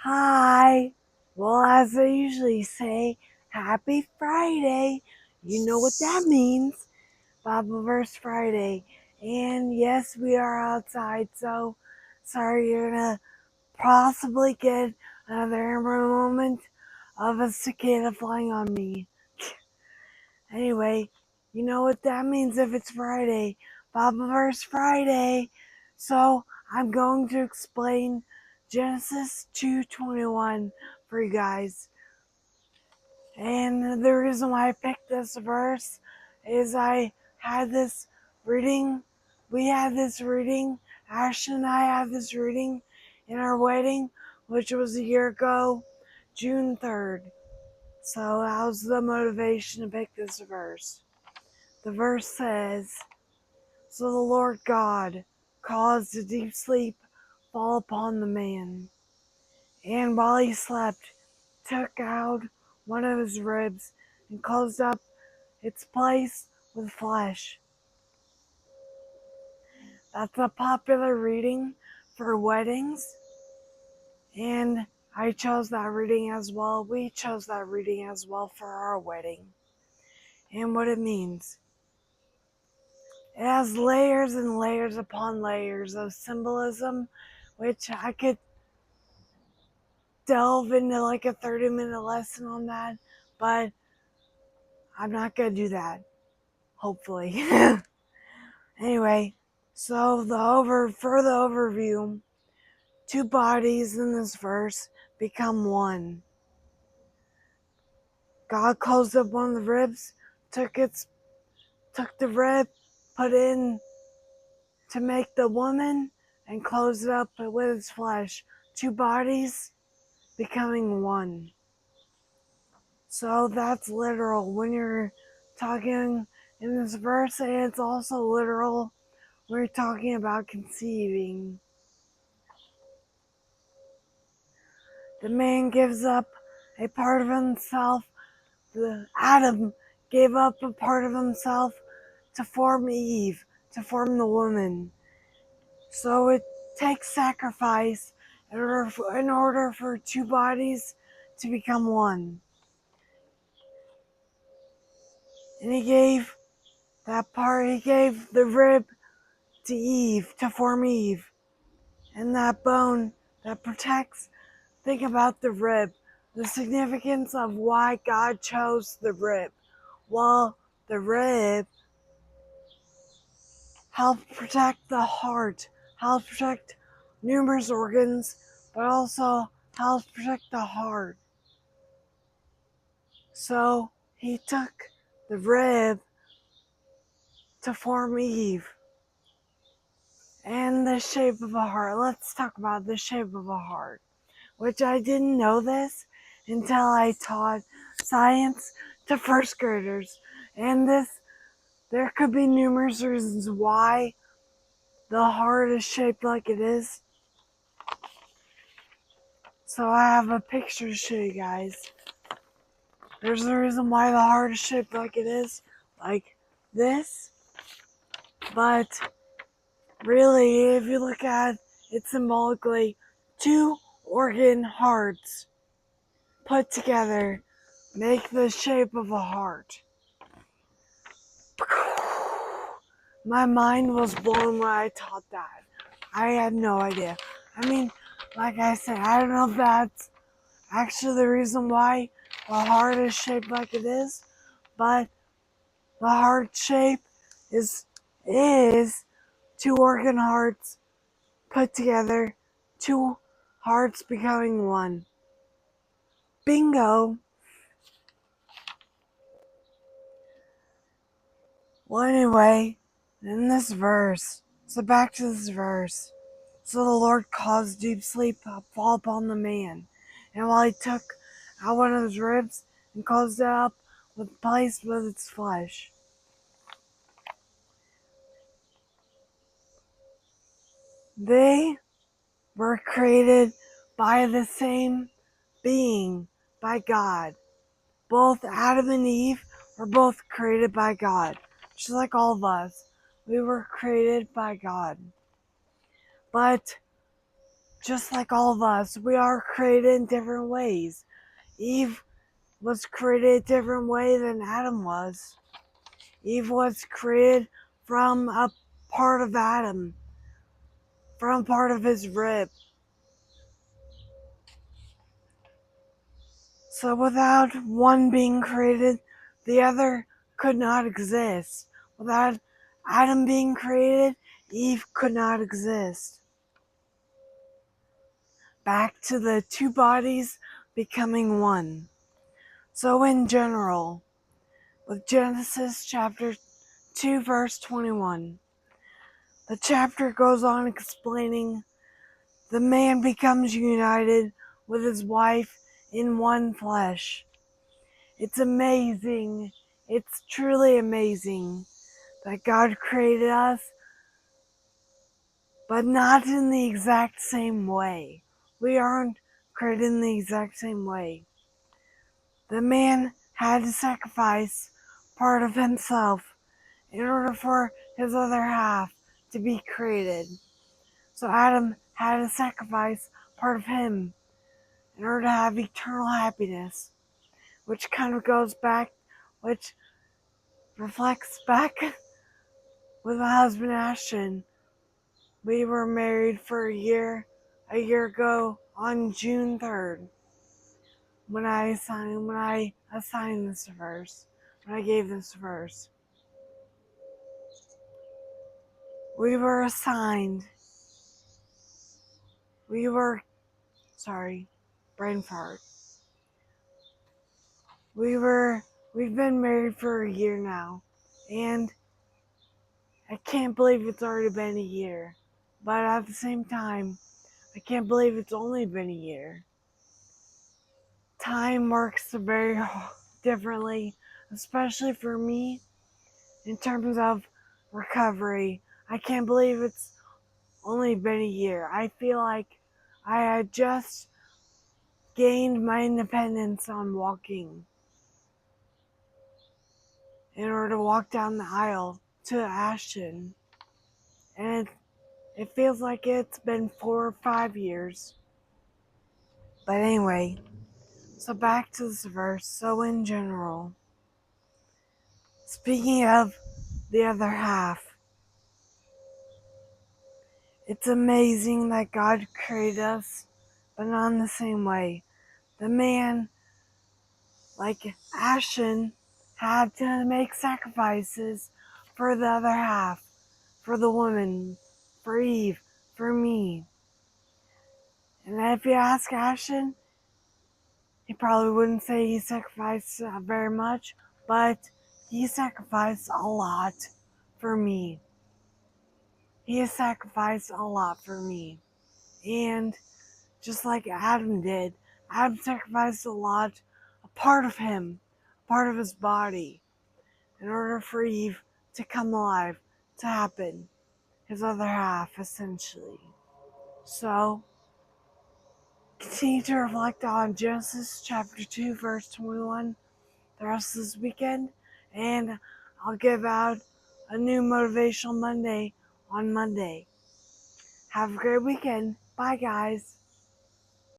Hi. Well, as I usually say, happy Friday. You know what that means. Bible-verse Friday. And yes, we are outside, so sorry you're gonna possibly get another Amber moment of a cicada flying on me. Anyway, you know what that means if it's Friday. Bible-verse Friday. So I'm going to explain Genesis 2:21 for you guys. And the reason why I picked this verse is I had this reading. We had this reading. Ashton and I had this reading in our wedding, which was a year ago, June 3rd. So that was the motivation to pick this verse. The verse says, "So the Lord God caused a deep sleep fall upon the man, and while he slept, took out one of his ribs and closed up its place with flesh." That's a popular reading for weddings, and I chose that reading as well. We chose that reading as well for our wedding. And what it means. It has layers and layers upon layers of symbolism, which I could delve into like a 30-minute lesson on that, but I'm not going to do that, hopefully. Anyway, so for the overview, two bodies in this verse become one. God closed up one of the ribs, took the rib, put in to make the woman, and closed it up with its flesh. Two bodies becoming one. So that's literal when you're talking in this verse, and it's also literal when you're talking about conceiving. The man gives up a part of himself. The Adam gave up a part of himself to form Eve, to form the woman. So it takes sacrifice in order for two bodies to become one. And he gave the rib to Eve, to form Eve. And that bone that protects, think about the rib, the significance of why God chose the rib. Well, the rib helps protect the heart, helps protect numerous organs, but also helps protect the heart. So he took the rib to form Eve. And the shape of a heart. Let's talk about the shape of a heart, which I didn't know this until I taught science to first graders. And there could be numerous reasons why the heart is shaped like it is. So I have a picture to show you guys. There's a reason why the heart is shaped like it is, like this. But really, if you look at it symbolically, two organ hearts put together make the shape of a heart. My mind was blown when I taught that. I had no idea. I mean, like I said, I don't know if that's actually the reason why the heart is shaped like it is, but the heart shape is two organ hearts put together, two hearts becoming one. Bingo! Well, anyway, in this verse, so back to this verse. So the Lord caused deep sleep to fall upon the man, and while he took out one of his ribs and closed it up with place with its flesh. They were created by the same being, by God. Both Adam and Eve were both created by God, just like all of us. We were created by God. But just like all of us, we are created in different ways. Eve was created a different way than Adam was. Eve was created from a part of Adam, from part of his rib. So without one being created, the other could not exist. Without Adam being created, Eve could not exist. Back to the two bodies becoming one. So in general, with Genesis chapter 2 verse 21, the chapter goes on explaining the man becomes united with his wife in one flesh. It's amazing. It's truly amazing that God created us, but not in the exact same way. We aren't created in the exact same way. The man had to sacrifice part of himself in order for his other half to be created. So Adam had to sacrifice part of him in order to have eternal happiness, which kind of goes back, which reflects back with my husband Ashton. We were married for a year ago on June 3rd, when I assigned this verse, when I gave this verse. We were assigned, brain fart. We've been married for a year now, and I can't believe it's already been a year. But at the same time, I can't believe it's only been a year. Time works very differently, especially for me, in terms of recovery. I can't believe it's only been a year. I feel like I had just gained my independence on walking in order to walk down the aisle to Ashton. And it feels like it's been 4 or 5 years. But anyway, so back to this verse. So in general, speaking of the other half, it's amazing that God created us, but not in the same way. The man, like Ashton, had to make sacrifices for the other half, for the woman, for Eve, for me. And if you ask Ashton, he probably wouldn't say he sacrificed very much, but he sacrificed a lot for me. He has sacrificed a lot for me. And just like Adam did, Adam sacrificed a lot, a part of him, a part of his body, in order for Eve to come alive, to happen. His other half, essentially. So, continue to reflect on Genesis chapter 2, verse 21 the rest of this weekend, and I'll give out a new Motivational Monday on Monday. Have a great weekend. Bye, guys.